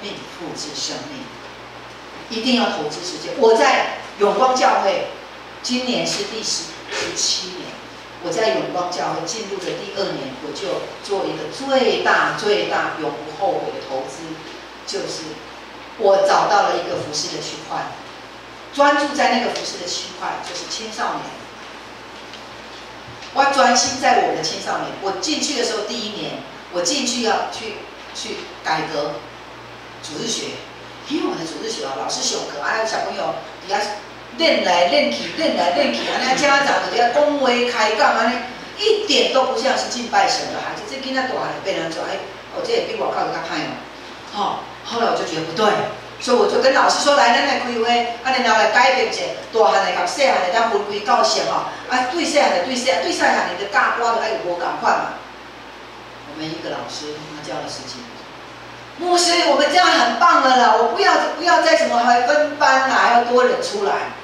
命复制生命，一定要投资时间。我在永光教会，今年是第17年。我在永光教会进入的第2年，我就做一个最大、永不后悔的投资，就是我找到了一个服事的区块，专注在那个服事的区块，就是青少年。我要专心在我们的青少年。我进去的时候，第1年，我进去要去改革主日学，因为我们的主日学老师上课，小朋友底下练来练去，安尼家长就在讲话开讲，安尼一点都不像是敬拜神的孩子。这囡仔大汉就被人做，这也比外口较歹哦。后来我就觉得不对。所以我就跟老师说：“来，咱来开会，然后来改变一下，大汉的甲细汉的，咱分开教室吼。对细汉的对细汉的教我就爱有无共款嘛。”我们一个老师，他教了10几年。牧师，我们这样很棒了啦，我不要再什么还分班啦，还要多人出来。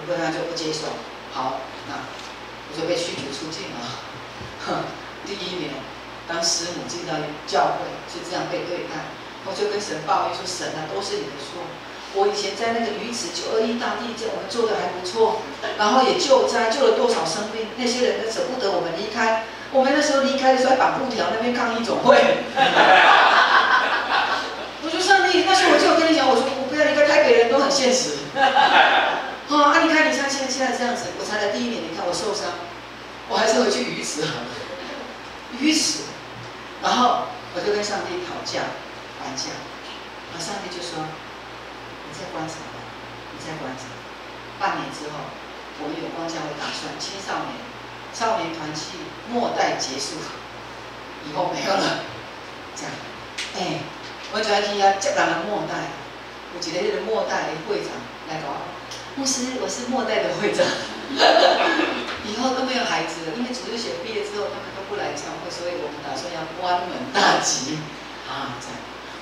我跟他就不接受。好，那我就被驱逐出境了。第1年，当师母进到教会，是这样被对待。我就跟神抱怨说：“神啊，都是你的错！我以前在那个鱼池921大地震，我们做的还不错，然后也救灾，救了多少生命？那些人都舍不得我们离开。我们那时候离开的时候，还绑布条那边抗议总会。我说上帝，那时候我就有跟你讲，我说我不要离开台北人都很现实。你看，你看现在这样子，我才来第1年，你看我受伤，我还是回去鱼池好了，鱼池。然后我就跟上帝讨价。”搬家，然后上帝就说：“你再观察吧，你再观察。半年之后，我们永光教会打算青少年团契末代结束，以后没有了。这样，我就要去接人的末代，有一个那个末代的会长来讲，牧师，我是末代的会长，以后都没有孩子了，因为主日学毕业之后，他们都不来教会，所以我们打算要关门大吉这样。”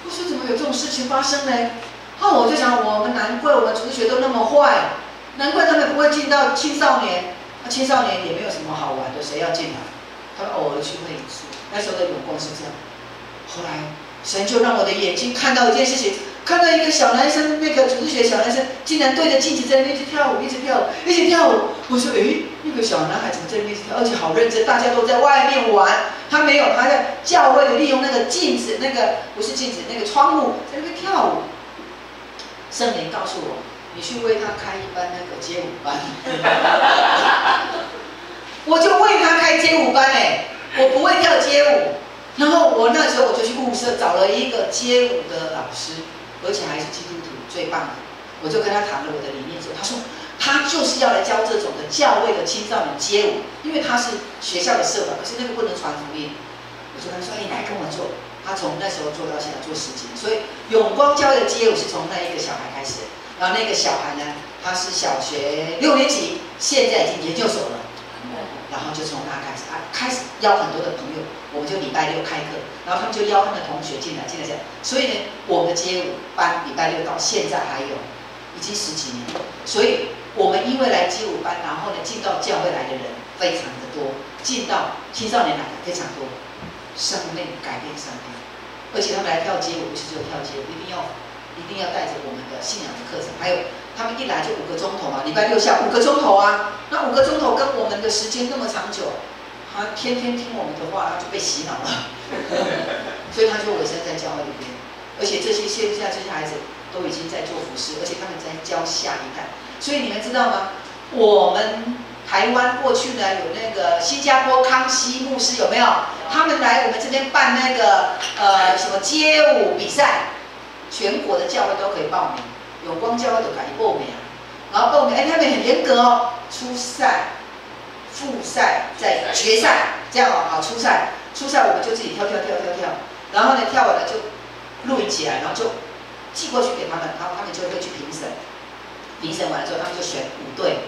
我说怎么有这种事情发生呢？我就想，难怪我们主日学都那么坏，难怪他们不会进到青少年。青少年也没有什么好玩的，谁要进来？他们偶尔去会一次。那时候的永光是这样。后来神就让我的眼睛看到一件事情，看到一个小男生，那个主日学小男生，竟然对着镜子在那边一直跳舞，一直跳舞。我说，那个小男孩怎么在那边跳，而且好认真，大家都在外面玩。他没有，他在教会的利用那个镜子，那个不是镜子，那个窗户在那边跳舞。圣灵告诉我，你去为他开一班那个街舞班。我就为他开街舞班我不会跳街舞。然后我那时候我就去物色找了一个街舞的老师，而且还是基督徒，最棒的。我就跟他谈了我的理念之后，他说他就是要来教这种的教会的青少年街舞，因为他是学校的社团，可是那个不能传福音。我就跟他说：“你来跟我做。”他从那时候做到现在做10几年，所以永光教会的街舞是从那一个小孩开始的。然后那个小孩呢，他是小学6年级，现在已经研究所了。然后就从他开始邀很多的朋友，我们就礼拜6开课，然后他们就邀他们的同学进来这样。所以呢，我们的街舞班礼拜6到现在还有，已经10几年了。所以我们因为来街舞班，然后呢进到教会来的人非常的多，进到青少年来的非常多，生命改变生命。而且他们来跳街舞不是只有跳街舞，一定要带着我们的信仰的课程，还有。他们一来就5个钟头礼拜6下5个钟头那5个钟头跟我们的时间那么长久，他天天听我们的话，他就被洗脑了，所以他就委身在教会里面。而且现在这些孩子都已经在做服事，而且他们在教下一代。所以你们知道吗？我们台湾过去呢有那个新加坡康熙牧师有没有？他们来我们这边办那个什么街舞比赛，全国的教会都可以报名。永光教会就改报名，然后报名，他们很严格初赛、复赛、再决赛，这样初赛我们就自己跳，然后呢跳完了就录影起来，然后就寄过去给他们，然后他们就会去评审，评审完了之后，他们就选5队，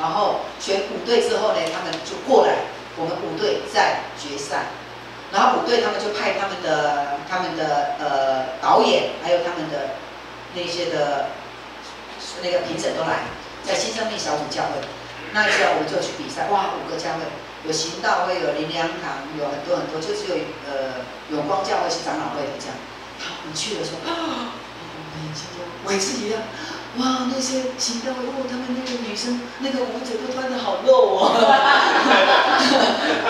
然后选5队之后呢，他们就过来，我们5队再决赛。然后5队他们就派他们的导演，还有他们的那些的那个评审都来，在新生命小组教会。那时候我们就去比赛，哇，5个教会，有行道会，有灵粮堂，有很多，就只有永光教会是长老会的这样。好，我们去的时候啊，我们眼睛就为之一亮。哇，那些行道会，他们那个女生那个舞者都穿得好露哦。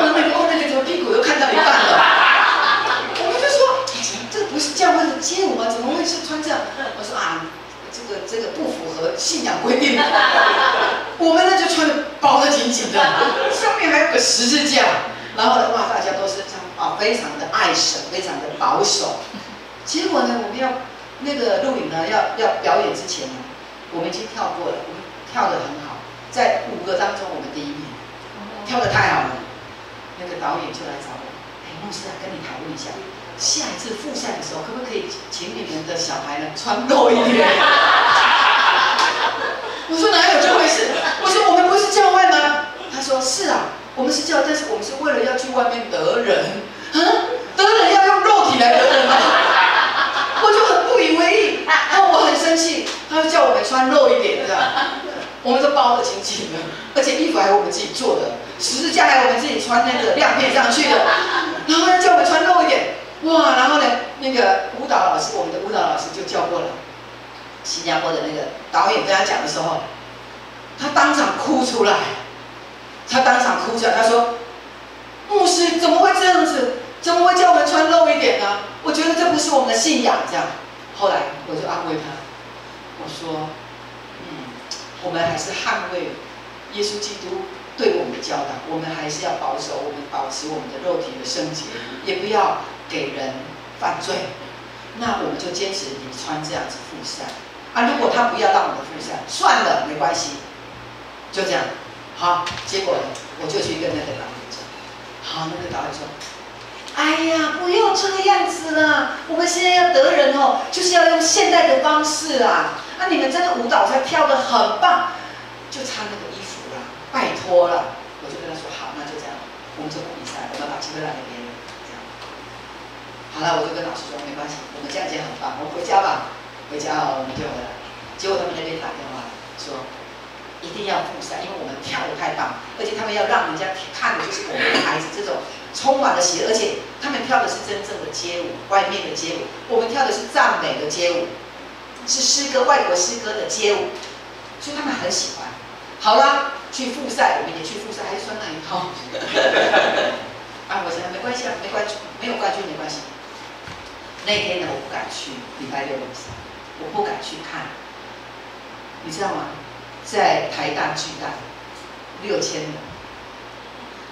那个怎么屁股都看到一半了？我们就说，这个不是教会的街舞吗？怎么会是穿这样？我说啊，这个不符合信仰规定。我们呢就穿的包得紧紧的，上面还有个十字架。然后的话，大家都是非常的爱神，非常的保守。结果呢，我们要那个录影呢，要表演之前呢，我们已经跳过了，我们跳得很好，在5个当中我们第1名，跳得太好了。那个导演就来找我，牧师啊，跟你讨论一下，下一次复赛的时候，可不可以请你们的小孩呢穿露一点？我说哪有这回事？我说我们不是教会吗？他说是啊。我们是教，但是我们是为了要去外面得人，得人要用肉体来得人吗？我就很不以为意，然后我很生气，他就叫我们穿露一点，这样，我们都包得紧紧的，而且衣服还是我们自己做的，十字架还是我们自己穿那个亮片上去的，然后他叫我们穿露一点，哇，然后呢，那个舞蹈老师，我们的舞蹈老师就叫过来，新加坡的那个导演跟他讲的时候，他当场哭出来。他当场哭起来，他说：“牧师怎么会这样子？怎么会叫我们穿露一点呢？我觉得这不是我们的信仰。”这样，后来我就安慰他，我说：“我们还是捍卫耶稣基督对我们的教导，我们还是要保守，我们保持我们的肉体的圣洁，也不要给人犯罪。那我们就坚持你穿这样子复赛啊。如果他不要让我们复赛，算了，没关系，就这样。”好，结果我就去跟那个导演讲。好，那个导演说：“哎呀，不要这个样子啦！我们现在要得人哦，就是要用现代的方式啊！啊，你们这个舞蹈才跳得很棒，就差那个衣服啦，拜托了。”我就跟他说：“好，那就这样，我们就不比赛，我们把机会让给别人。”这样。好了，我就跟老师说：“没关系，我们这样已经很棒，我们回家吧。”回家哦，我们就回来。结果他们那边打电话说：“一定要复赛，因为我们跳得太棒，而且他们要让人家看的就是我们的孩子这种充满了喜乐，而且他们跳的是真正的街舞，外面的街舞，我们跳的是赞美的街舞，是诗歌，外国诗歌的街舞，所以他们很喜欢。好啦，去复赛，我们也去复赛，还是穿那一套。啊，我想没关系啊，没关系，没有冠军没关系。那天呢，我不敢去礼拜6的比赛，我不敢去看，你知道吗？在台大巨蛋6000人，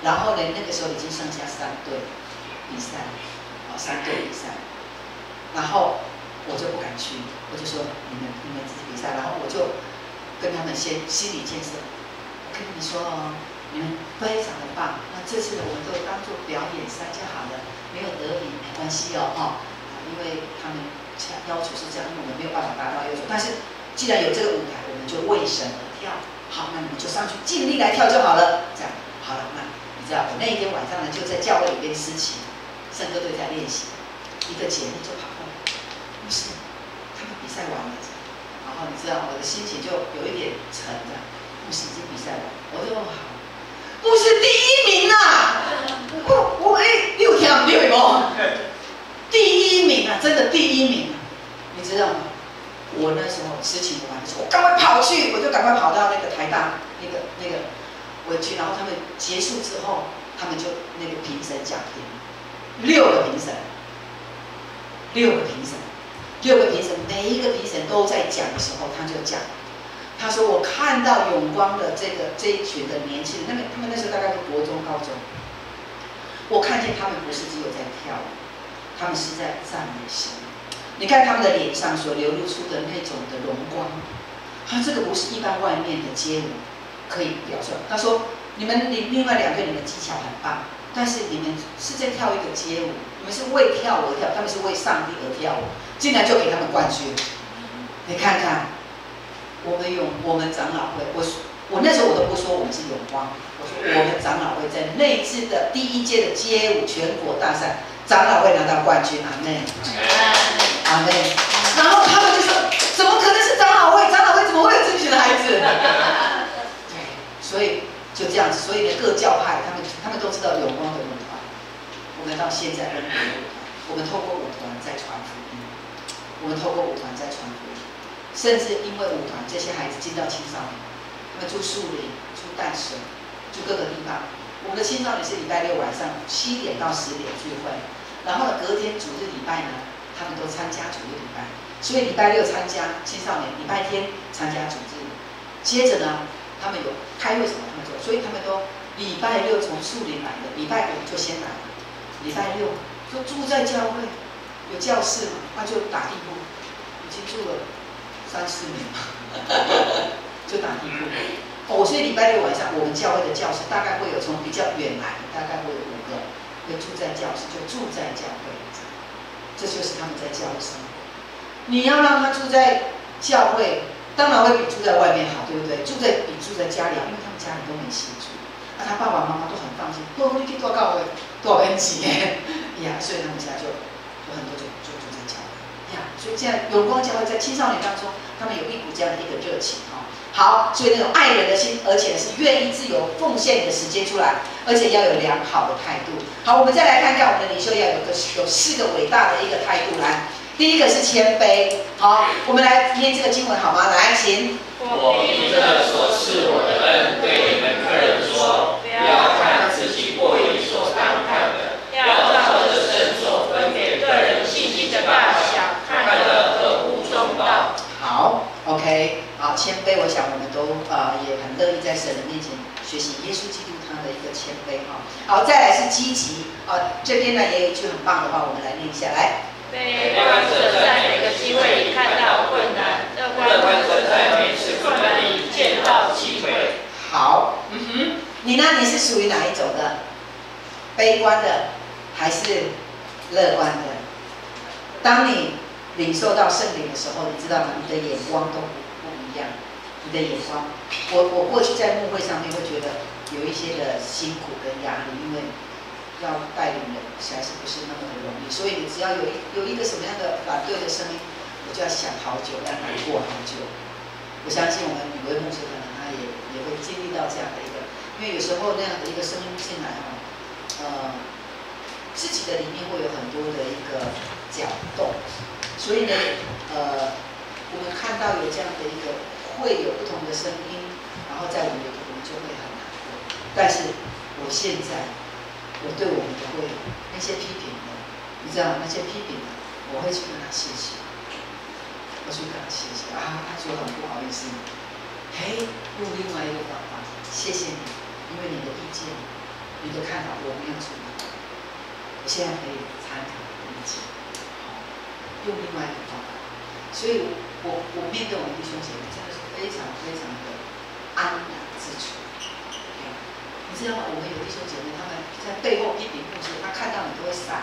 然后呢，那个时候已经剩下3队比赛，3队比赛，然后我就不敢去，我就说你们自己比赛，然后我就跟他们先心理建设，我跟你们说哦，你们非常的棒，那这次呢我们都当做表演赛就好了，没有得比没关系哦，因为他们要求是这样，因为我们没有办法达到要求，但是既然有这个舞台，我们就为神而跳。好，那你们就上去尽力来跳就好了。这样好了，那你知道我那一天晚上呢，就在教会里边司琴，圣歌队在练习。一个姐妹就跑过来，牧师，他们比赛完了，然后你知道我的心情就有一点沉的。牧师已经比赛完，我就好，牧师第1名啊！我6天6有第1名啊，真的第1名啊，你知道吗？我那时候事情完的时候，我赶快跑去，我就赶快跑到那个台大那个我去，然后他们结束之后，他们就那个评审讲评，6个评审，每一个评审都在讲的时候，他就讲，他说我看到永光的这一群的年轻人，他们那时候大概都国中高中，我看见他们不是只有在跳舞，他们是在赞美神。你看他们的脸上所流露出的那种的荣光，这个不是一般外面的街舞可以表现。他说：“你们另外2个你们技巧很棒，但是你们是在跳一个街舞，你们是为跳而跳，他们是为上帝而跳舞，竟然就给他们冠军。你看看，我们长老会，我那时候我都不说我们是永光，我说我们长老会在那一次的第1届的街舞全国大赛。”长老会拿到冠军，阿妹，阿妹，然后他们就说：“怎么可能是长老会？长老会怎么会有这群的孩子？”对，所以就这样子，所以呢，各教派他们都知道永光的舞团，我们到现在仍然有舞团，我们透过舞团在传福音，我们透过舞团在传福音，甚至因为舞团这些孩子进到青少年，他们住树林、住淡水、住各个地方。我们的青少年是礼拜六晚上7点到10点聚会，然后呢隔天主日礼拜呢，他们都参加主日礼拜，所以礼拜六参加青少年，礼拜天参加主日，接着呢他们有开会什么他们做，所以他们都礼拜六从树林来的，礼拜5就先来了，礼拜六就住在教会，有教室嘛，那就打地铺，已经住了3、4年了，就打地铺。所以礼拜六晚上我们教会的教室大概会有从比较远来，大概会有5个会住在教室，就住在教会，这就是他们在教会生活。你要让他住在教会，当然会比住在外面好，对不对？比住在家里好，因为他们家里都没信主，他爸爸妈妈都很放心，你去多教会，多少年级呀？所以他们家就很多就住在教会呀。所以这样永光教会在青少年当中，他们有一股这样的一个热情哈。好，所以那种爱人的心，而且是愿意自由奉献你的时间出来，而且要有良好的态度。好，我们再来看看我们的领袖要有4个伟大的一个态度来。第一个是谦卑。好，我们来念这个经文好吗？来，请。我凭着所赐我的恩，对你们个人说，不要看自己过于所当看的，要照着神所分给个人信心的大小，看得合乎中道。好 ，OK。好，谦卑，我想我们都也很乐意在神的面前学习耶稣基督他的一个谦卑哈。好，再来是积极这边呢也有一句很棒的话，我们来念一下来。悲观者在每个机会里看到困难，乐观者在每次困难里见到机会。好，你呢？你是属于哪一种的？悲观的还是乐观的？当你领受到圣灵的时候，你知道吗？你的眼光都不一样。你的眼光，我过去在牧会上面会觉得有一些的辛苦跟压力，因为要带领人实在是不是那么的容易，所以你只要有一个什么样的反对的声音，我就要想好久，要难过好久。我相信我们每位牧师可能他也会经历到这样的一个，因为有时候那样的一个声音进来自己的里面会有很多的一个搅动，所以呢，我们看到有这样的一个会有不同的声音，然后在我们里头，我们就会很难过。但是我现在。我对我们的会友那些批评的，你知道那些批评的，我会去跟他谢谢，我去跟他谢谢他说很不好意思，用另外一个方法，谢谢你，因为你的意见、你的看法我没有处理，我现在可以参考意见，用另外一个方法，所以我面对我们弟兄姐妹真的是非常非常的安然自处。你知道吗？我们有弟兄姐妹，他们在背后批评牧师，他看到你都会闪，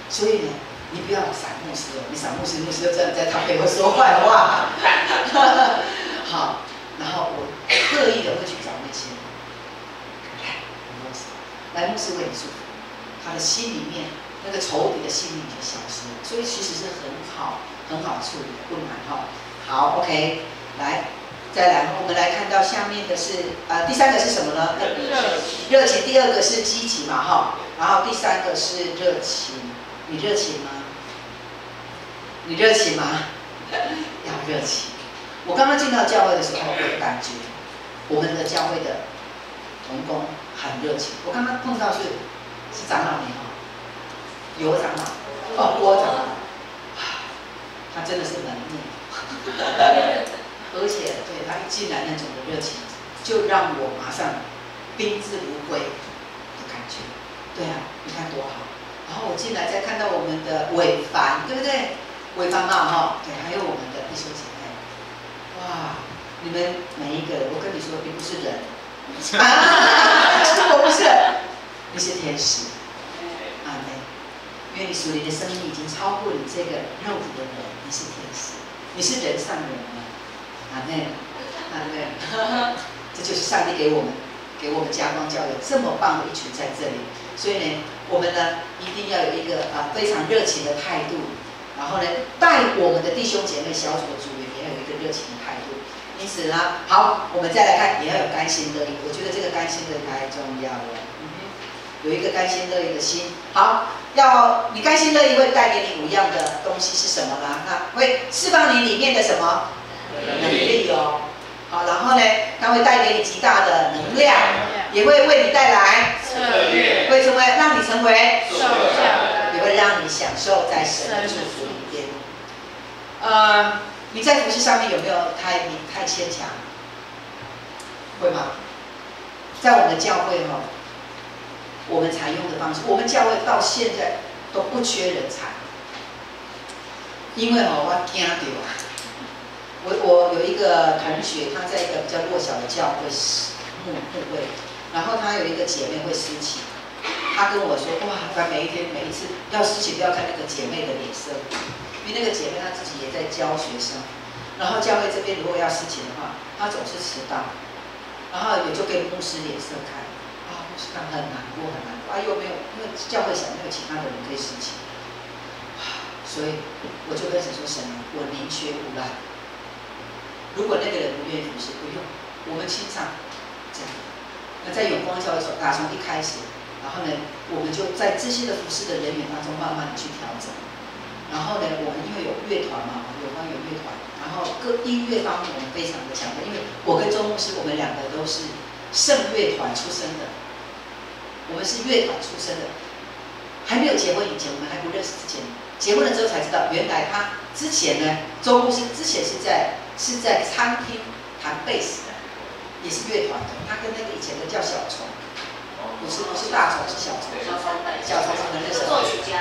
所以呢，你不要闪牧师哦，你闪牧师，牧师就知道你在他背后说坏话。好，然后我刻意的会去找那些来牧师为你祝福，他的心里面那个仇敌的心理就消失了，所以其实是很好处理的，不难哈。好 ，OK， 来。再来，我们来看到下面的是第3个是什么呢？热情。第2个是积极嘛，哈。然后第3个是热情。你热情吗？你热情吗？要热情。我刚刚进到教会的时候，我的感觉，我们的教会的同工很热情。我刚刚碰到是长老年尤长老，郭长老，他真的是门面。而且对他一进来那种的热情，就让我马上宾至如归的感觉。对啊，你看多好。然后我进来再看到我们的伟凡，对不对？伟凡嘛哈，对，还有我们的弟兄姐妹。哇，你们每一个，我跟你说，你不是人，我不是，你是天使。阿妹，因为你属灵的生命已经超过你这个肉体的人，你是天使，你是人上人了。阿妹，这就是上帝给我们嘉光教友这么棒的一群在这里。所以呢，我们呢一定要有一个非常热情的态度，然后呢带我们的弟兄姐妹小组的组员也要有一个热情的态度。因此呢，好，我们再来看，也要有甘心乐意。我觉得这个甘心乐意太重要了。有一个甘心乐意的心。好，你甘心乐意会带给你5样的东西是什么呢？那会释放你里面的什么能力哦？好，然后呢，它会带给你极大的能量，也会为你带来策略，会让你成为受教，也会让你享受在神的祝福里边。你在服事上面有没有太牵强？会吗？在我们的教会哈，我们采用的方式，我们教会到现在都不缺人才，因为我惊到我有一个同学，他在一个比较弱小的教会牧会，然后他有一个姐妹会司琴，他跟我说，哇，他每一次要司琴都要看那个姐妹的脸色，因为那个姐妹她自己也在教学生，然后教会这边如果要司琴的话，她总是迟到，然后也就给牧师脸色看，牧师看很难过，又没有，因为教会想没有其他的人可以司琴，所以我就跟神说，神，我宁缺毋滥。如果那个人不愿意服侍，不用，我们清唱，这样。那在永光教会打从一开始，然后呢，我们就在这些的服侍的人员当中慢慢的去调整。然后呢，我们因为有乐团嘛，有乐团，然后各音乐方面我们非常的强的，因为我跟周牧师，我们2个都是圣乐团出身的，我们是乐团出身的，还没有结婚以前，我们还不认识之前，结婚了之后才知道，原来他之前呢，周牧师之前是在餐厅弹贝斯的，也是乐团的。他跟那个以前的叫小虫，不是大虫，是小虫。小虫可能认识。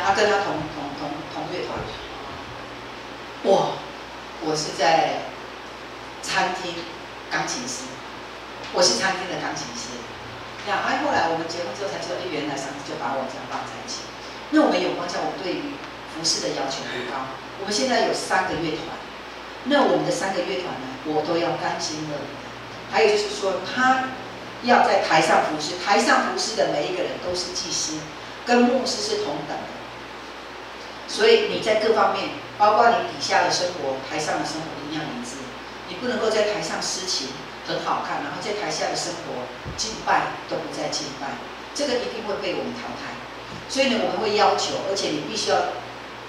他跟他同乐团。我是在餐厅钢琴师，我是餐厅的钢琴师。后来我们结婚之后才知道，原来上帝就把我们这样放在一起。那我们永光教，我们对于服事的要求很高。我们现在有3个乐团。那我们的3个乐团呢，我都要甘心乐意的。还有就是说，他要在台上服事，台上服事的每一个人都是祭司，跟牧师是同等的。所以你在各方面，包括你底下的生活、台上的生活一样一致。你不能够在台上司琴很好看，然后在台下的生活敬拜都不再敬拜，这个一定会被我们淘汰。所以呢，我们会要求，而且你必须要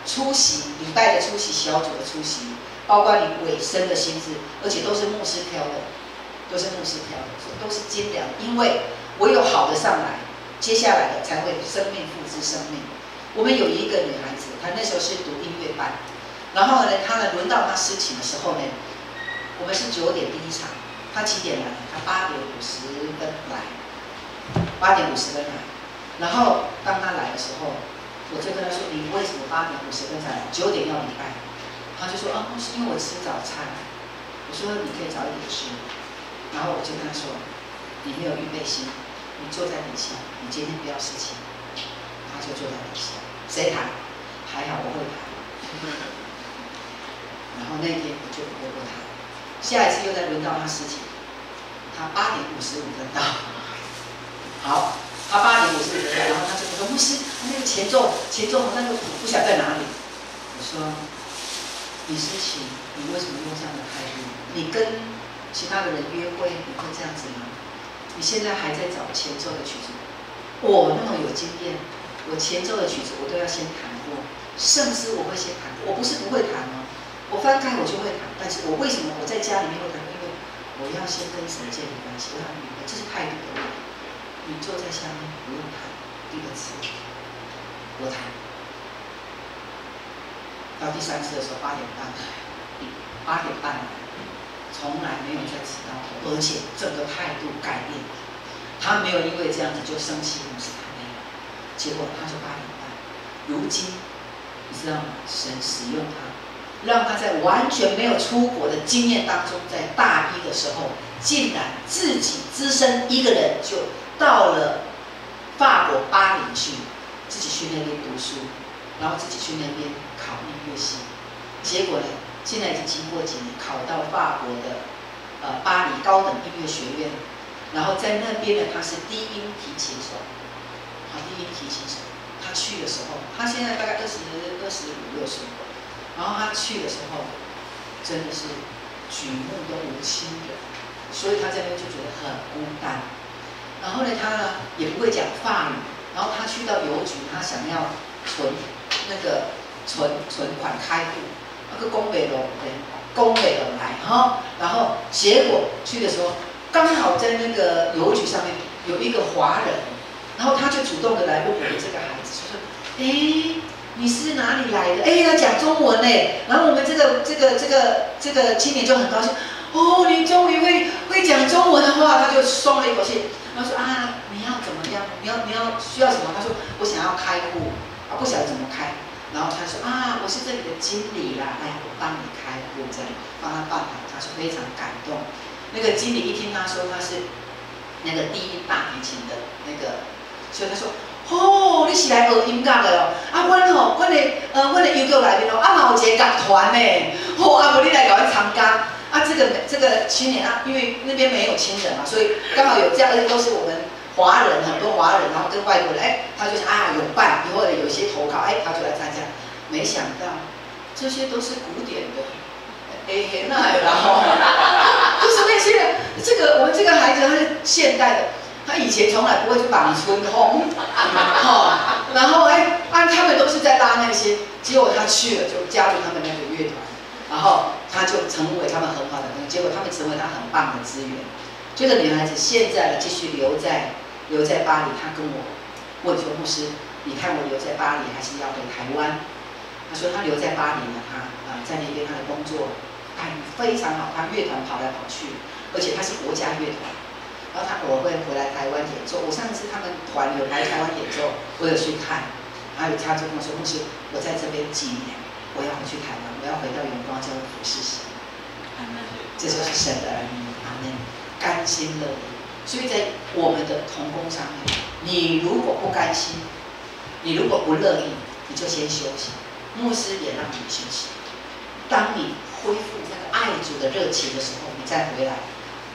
出席礼拜的出席、小组的出席。包括你尾声的薪资，而且都是牧师挑的，都是精良。因为唯有好的上来，接下来的才会生命复制生命。我们有一个女孩子，她那时候是读音乐班，然后呢，轮到她司琴的时候呢，我们是9点第一场，她几点来？她8点50分来，8点50分来。然后当她来的时候，我就跟她说：“你为什么8点50分才来？9点要礼拜。”他就说是因为我吃早餐。我说你可以早一点吃。然后我就跟他说，你没有预备心，你坐在底下，你今天不要司琴。他就坐在底下，谁弹？还好我会弹。然后那天我就不会弹。下一次又再轮到他司琴，他8点55分到。好，他8点55分到，然后他就说牧师，那个前奏那个谱不晓得在哪里。我说。你司琴，你为什么用这样的态度？你跟其他的人约会，你会这样子吗？你现在还在找前奏的曲子，我那么有经验，我前奏的曲子我都要先弹过，圣诗我会先弹过，我不是不会弹哦，我翻开我就会弹，但是我为什么我在家里面会弹？因为我要先跟神建立关系，我要明白，这是态度的问题。你坐在下面不用弹第2次，我弹。到第3次的时候8点半来，从来没有再迟到过，而且整个态度改变。他没有因为这样子就生气，不是他没有。结果他就8点半。如今你知道吗？神使用他，让他在完全没有出国的经验当中，在大一的时候，竟然自己只身一个人就到了法国巴黎去，自己去那边读书。然后自己去那边考音乐系，结果呢，现在已经经过几年，考到法国的巴黎高等音乐学院，然后在那边呢，他是低音提琴手，低音提琴手。他去的时候，他现在大概25、26岁，然后他去的时候，真的是举目都无亲人，所以他在那边就觉得很孤单。然后呢，他也不会讲法语，然后他去到邮局，他想要存款开户，那个公北龙来哈，然后结果去的时候，刚好在那个邮局上面有一个华人，然后他就主动的来问我们这个孩子，说：“哎，你是哪里来的？”哎，他讲中文嘞，然后我们这个青年就很高兴，哦，你终于会讲中文的话，他就松了一口气，然后说：“啊，你要怎么样？你要需要什么？”他说：“我想要开户，啊，不晓得怎么开。”然后他说：“啊，我是这里的经理啦，来，我帮你开户，这样帮他办好。”他说非常感动。那个经理一听他说他是那个第一大提琴的那个，所以他说：“哦，你是来学音乐的哦？啊，阮的邮局内面哦，嘛有一个乐团呢，哦，啊，无你来给阮参加。啊，这个青年啊，因为那边没有亲人嘛，所以刚好有这样，而且都是我们华人，很多华人，然后跟外国人，哎，他就想啊有伴，以后有些投靠，哎，他就来参加。没想到这些都是古典的。”哎，那然后就是那些我们这个孩子他是现代的，他以前从来不会去绑春风，然后他们都是在拉那些，结果他去了就加入他们那个乐团，然后他就成为他们很好的朋友，结果他们成为他很棒的资源。这个女孩子现在继续留在巴黎，她跟我问说：“牧师，你看我留在巴黎还是要回台湾？”她说她留在巴黎呢，她在那边她的工作待遇非常好，她乐团跑来跑去，而且她是国家乐团。然后她偶尔会回来台湾演奏。我上次他们团有来台湾演奏，我有去看。然后他就跟我说：“牧师，我在这边几年，我要回去台湾，我要回到永光教会服侍神。”这就是神的儿女，阿们，甘心乐意。所以在我们的同工上面，你如果不甘心，你如果不乐意，你就先休息。牧师也让你休息。当你恢复那个爱主的热情的时候，你再回来，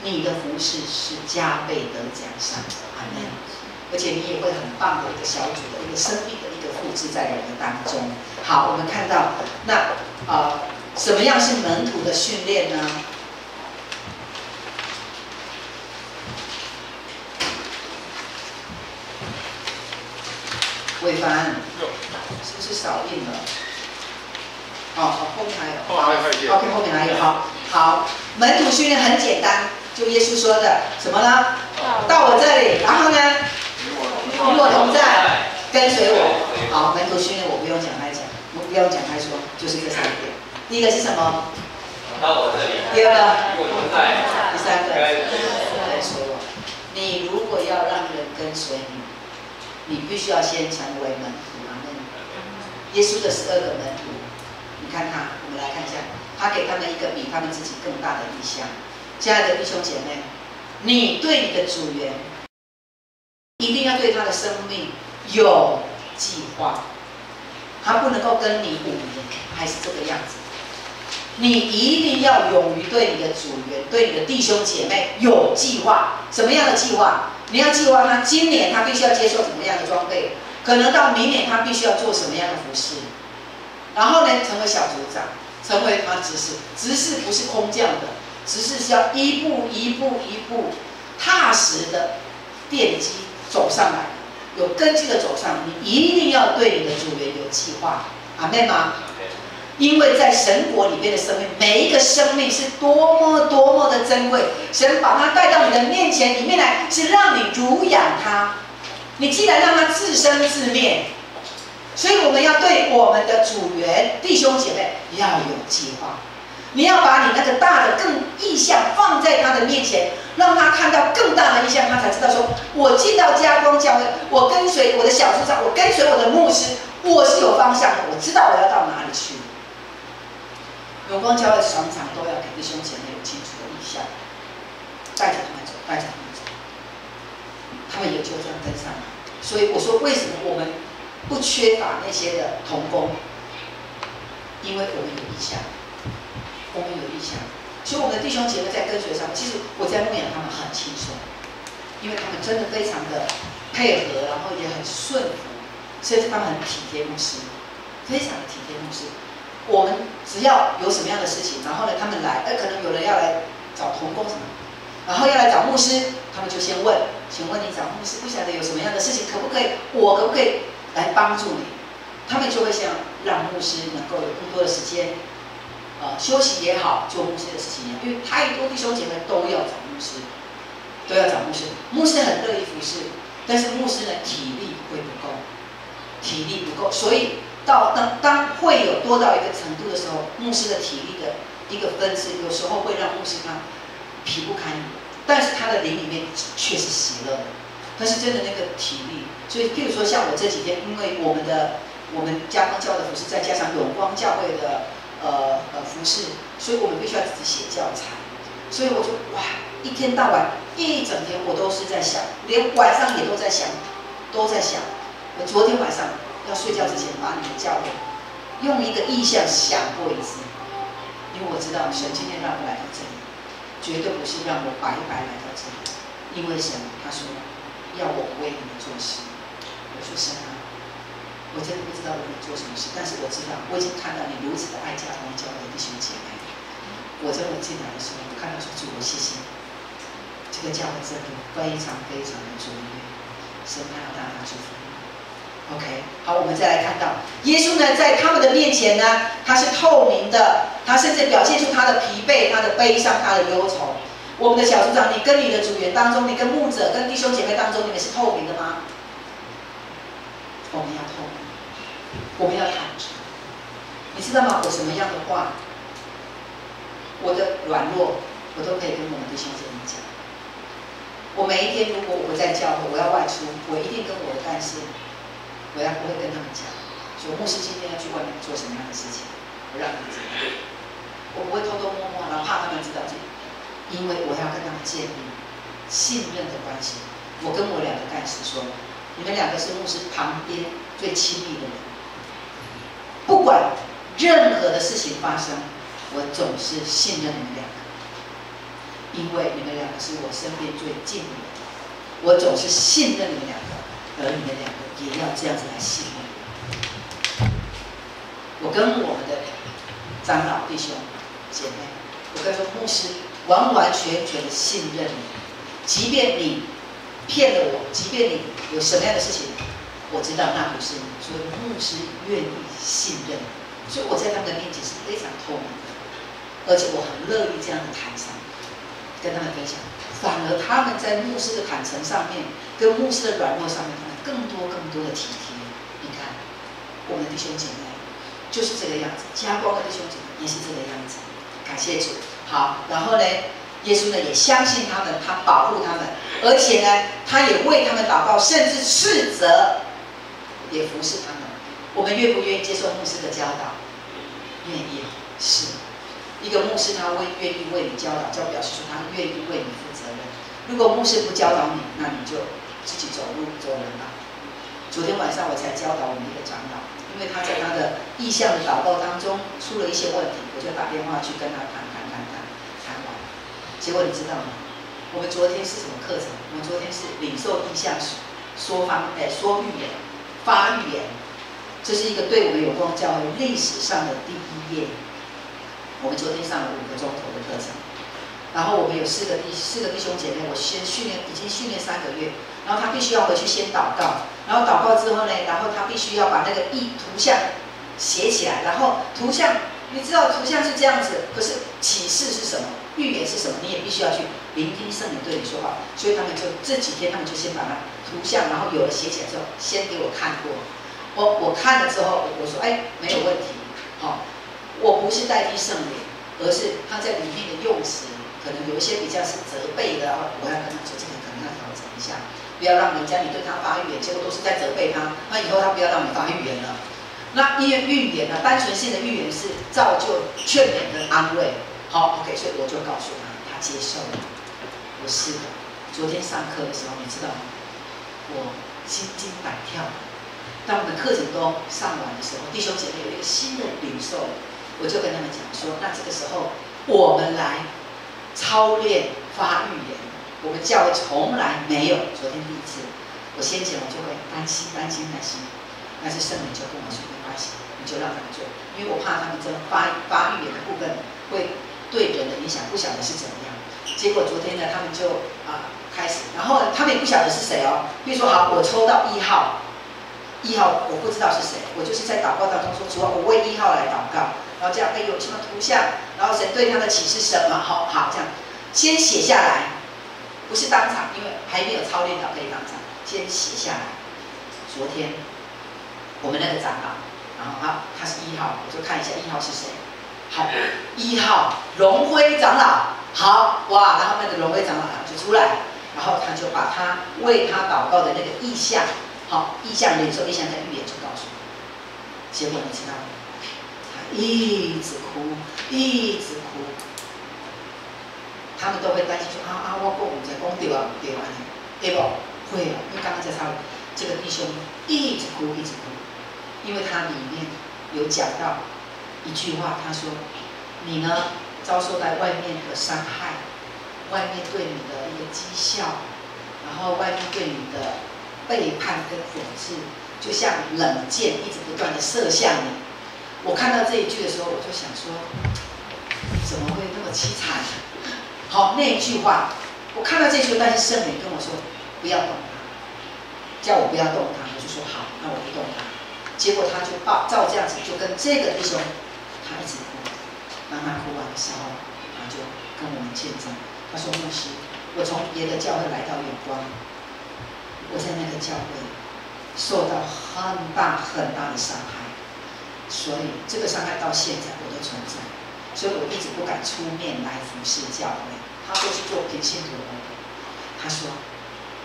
你的服事是加倍得奖赏的，阿们。而且你也会很棒的一个小组的一个生命的一个复制在人的当中。好，我们看到那什么样是门徒的训练呢？伟凡，是不是少印了？后面还有。OK， 后面还有。好，门徒训练很简单，就耶稣说的什么呢？到我这里，然后呢，与我同在，跟随我。好，门徒训练我不用讲太讲，我不用讲太说，就是这三点。第一个是什么？到我这里。第二个？与我同在。第三个？跟随我。你如果要让人跟随你，你必须要先成为门徒。耶稣的12个门徒，你看我们来看一下，他给他们一个比他们自己更大的意向。亲爱的弟兄姐妹，你对你的主人，一定要对他的生命有计划，他不能够跟你5年还是这个样子。你一定要勇于对你的主人、对你的弟兄姐妹有计划。什么样的计划？你要计划他今年他必须要接受怎么样的装备，可能到明年他必须要做什么样的服事，然后呢，成为小组长，成为他执事。执事不是空降的，执事是要一步一步踏实的奠基走上来，有根基的走上。你一定要对你的主人有计划，阿们吗？因为在神国里面的生命，每一个生命是多么的珍贵，神把它带到你的面前里面来，是让你濡养它。你既然让它自生自灭，所以我们要对我们的组员弟兄姐妹要有计划。你要把你那个大的意向放在他的面前，让他看到更大的意向，他才知道说，我进到家光教会，我跟随我的小组长，我跟随我的牧师，我是有方向的，我知道我要到哪里去。永光教会常常都要给弟兄姐妹有清楚的意向，带着他们走，他们也就这样跟上来。所以我说，为什么我们不缺乏那些的同工？因为我们有意向，所以我们的弟兄姐妹在跟随上面，其实我在牧养他们很轻松，因为他们真的非常的配合，然后也很顺服，甚至他们很体贴牧师，非常的体贴牧师。我们只要有什么样的事情，然后呢，他们来，可能有人要来找同工什么，然后要来找牧师，他们就先问，请问你找牧师不晓得有什么样的事情，我可不可以来帮助你？他们就会想让牧师能够有更多的时间，休息也好，做牧师的事情也好，因为太多弟兄姐妹都要找牧师，牧师很乐意服侍，但是牧师的体力会不够，所以当会有多到一个程度的时候，牧师的体力的一个分支，有时候会让牧师他疲不堪言，但是他的灵里面却是喜乐的，但是真的那个体力，所以譬如说像我这几天，因为我们加光教的服饰，再加上永光教会的服饰，所以我们必须要自己写教材，所以我就哇，一天到晚一整天我都是在想，连晚上也都在想。我昨天晚上要睡觉之前，把你的教会用一个意象想过一次，因为我知道神今天让我来到这里，绝对不是让我白白来到这里，因为神他说要我为你们做事。我说神啊，我真的不知道我能做什么事，但是我知道我已经看到你如此的爱家同教会的弟兄姐妹。我真的进来的时候，我看到说主，我谢谢你，这个教会真的非常非常的卓越，神他要大大祝福。OK， 好，我们再来看到耶稣呢，在他们的面前呢，他是透明的，他甚至表现出他的疲惫、他的悲伤、他的忧愁。我们的小组长，你跟你的组员当中，你跟牧者、跟弟兄姐妹当中，你们是透明的吗？我们要透明，我们要坦诚。你知道吗？我什么样的话，我的软弱，我都可以跟我们弟兄姐妹讲。我每一天，如果我在教会，我要外出，我一定跟我的干事。我会跟他们讲，说牧师今天要去外面做什么样的事情，我让他们知道。我不会偷偷摸摸，然后怕他们知道这，因为我要跟他们建立信任的关系。我跟我2个干事说，你们2个是牧师旁边最亲密的人，不管任何的事情发生，我总是信任你们2个，因为你们2个是我身边最近的人，我总是信任你们2个，而你们2个也要这样子来信任我跟我们的长老弟兄姐妹，我跟说牧师完完全全的信任你，即便你骗了我，即便你有什么样的事情，我知道那不是你，所以牧师愿意信任你，所以我在他们的面前是非常透明的，而且我很乐意这样的坦诚跟他们分享，反而他们在牧师的坦诚上面，跟牧师的软弱上面，更多的体贴。你看，我们的弟兄姐妹就是这个样子，加光的弟兄姐妹也是这个样子。感谢主。好，然后呢，耶稣呢也相信他们，他保护他们，而且呢，他也为他们祷告，甚至斥责，也服侍他们。我们愿不愿意接受牧师的教导？愿意，是。一个牧师他愿意为你教导，就表示说他愿意为你负责任。如果牧师不教导你，那你就自己走路走人吧。昨天晚上我才教导我们一个长老，因为他在他的意向的祷告当中出了一些问题，我就打电话去跟他谈完。结果你知道吗？我们昨天是什么课程？我们昨天是领受意向说预言、发预言，这是一个对我们有光教会历史上的第1页。我们昨天上了5个钟头的课程。然后我们有4个弟兄姐妹，我先已经训练3个月，然后他必须要回去先祷告，然后祷告之后呢，然后他必须要把那个图像写起来，然后图像你知道图像是这样子，可是启示是什么，预言是什么，你也必须要去聆听圣灵对你说话，所以他们就这几天他们就先把那图像，然后有了写起来之后，先给我看过，我看了之后，我说没有问题，我不是代替圣灵，而是他在里面的用词。可能有一些比较是责备的，我要跟他说这个可能要调整一下，不要让人家你对他发预言，结果都是在责备他，那以后他不要让你发预言了。那因为预言呢，单纯性的预言是造就劝勉跟安慰。好 ，OK， 所以我就告诉他，他接受了。我是的，昨天上课的时候，你知道吗？我心惊胆跳。当我们课程都上完的时候，弟兄姐妹有一个新的领受，我就跟他们讲说，那这个时候我们来操练发预言，我们教会从来没有，昨天第1次。我先前我就会担心，但是圣灵就跟我说没关系，你就让他们做，因为我怕他们这发预言的部分会对人的影响，不晓得是怎么样。结果昨天呢，他们就开开始，然后呢，他们也不晓得是谁哦。比如说，好，我抽到1号，1号我不知道是谁，我就是在祷告当中说，主啊，我为1号来祷告，然后这样，哎，有什么图像，然后神对他的启示什么，好这样，先写下来，不是当场，因为还没有操练到可以当场，先写下来。昨天我们那个长老，然后他是1号，我就看一下1号是谁。好，1号荣辉长老，好哇，然后那个荣辉长老就出来，然后他就把他为他祷告的那个意象，好，意象领受，意象在预言就告诉我。结果你知道吗？他一直哭，一直哭。他们都会担心说我过5节讲对啊，对啊，对不？会啊，因为刚刚在操，这个弟兄一直哭，一直哭，因为他里面有讲到一句话，他说：“你呢，遭受在外面的伤害，外面对你的一个讥笑，然后外面对你的背叛跟讽刺，就像冷箭一直不断的射向你。”我看到这一句的时候，我就想说，怎么会那么凄惨？好，那一句话，我看到这句，但是圣灵跟我说，不要动他，叫我不要动他，我就说好，那我不动他。结果他就照这样子，就跟这个弟兄，他一直哭，慢慢哭完的时候，他就跟我们见证，他说牧师，我从别的教会来到远光，我在那个教会受到很大很大的伤害，所以这个伤害到现在我都存在，所以我一直不敢出面来服侍教会。他都是做平信徒的。他说，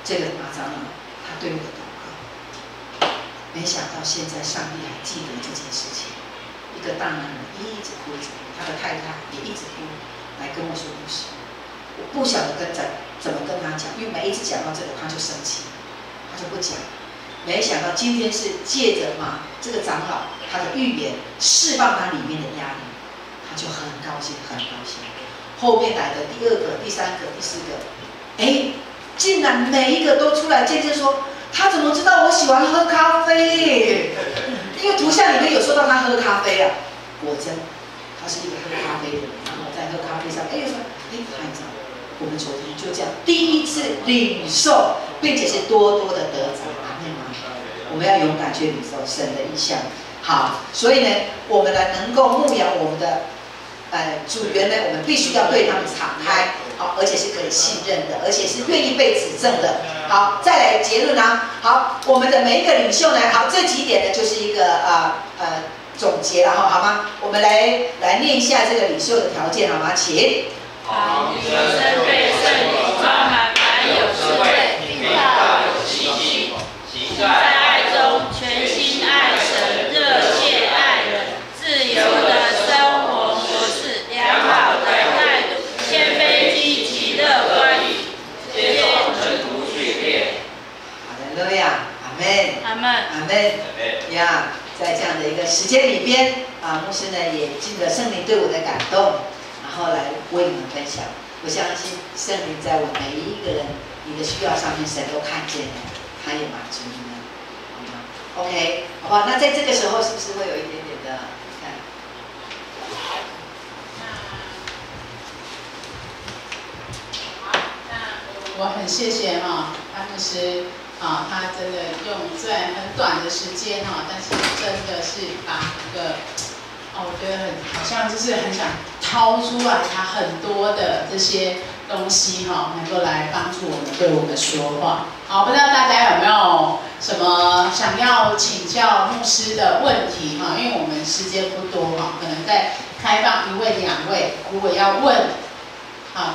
这个马长老他对我的祷告，没想到现在上帝还记得这件事情。一个大男人一直哭，他的太太也一直哭，来跟我说牧师，我不晓得怎么跟他讲，因为每一次讲到这个他就生气，他就不讲。没想到今天是借着这个长老他的预言释放他里面的压力，他就很高兴，很高兴。后面来的第2个、第3个、第4个，竟然每一个都出来见证说，他怎么知道我喜欢喝咖啡？因为图像里面有说到他喝咖啡啊，果真他是一个喝咖啡的人，然后在喝咖啡上，又说，看一下，我们昨天就这样第一次领受，并且是多多的得着，阿们吗？我们要勇敢去领受神的意象。好，所以呢，我们来能够牧养我们的组员呢，我们必须要对他们敞开，好，而且是可以信任的，而且是愿意被指正的。好，再来结论啊。好，我们的每一个领袖呢，好，这几点呢就是一个总结了哈，好吗？我们来念一下这个领袖的条件，好吗？请。好，你们身被圣灵充满，满有智慧，并大有信心，行在爱中，全心爱神，热切爱人，自由的生活模式，良好的态度，谦卑积极乐观，接受尘土训练。哈利路亚，阿门，阿门，阿门呀！在这样的一个时间里边牧师呢也尽了圣灵对我的感动，然后来为你们分享。我相信圣灵在我每一个人你的需要上面，神都看见了，他也满足你们，好吗 ？OK， 好不好？那在这个时候是不是会有一点点的看？我很谢谢潘牧师他真的用虽然很短的时间但是真的是把一个我觉得好像就是很想掏出来他很多的这些东西能够来帮助我们对我们说话。好，不知道大家有没有什么想要请教牧师的问题因为我们时间不多可能再开放1位、2位，如果要问。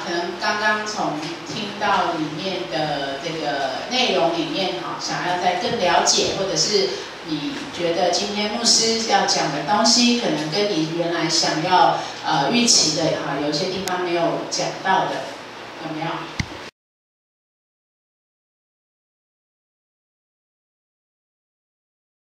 可能刚刚从听到里面的这个内容里面想要再更了解，或者是你觉得今天牧师要讲的东西，可能跟你原来想要预期的有些地方没有讲到的，有没有？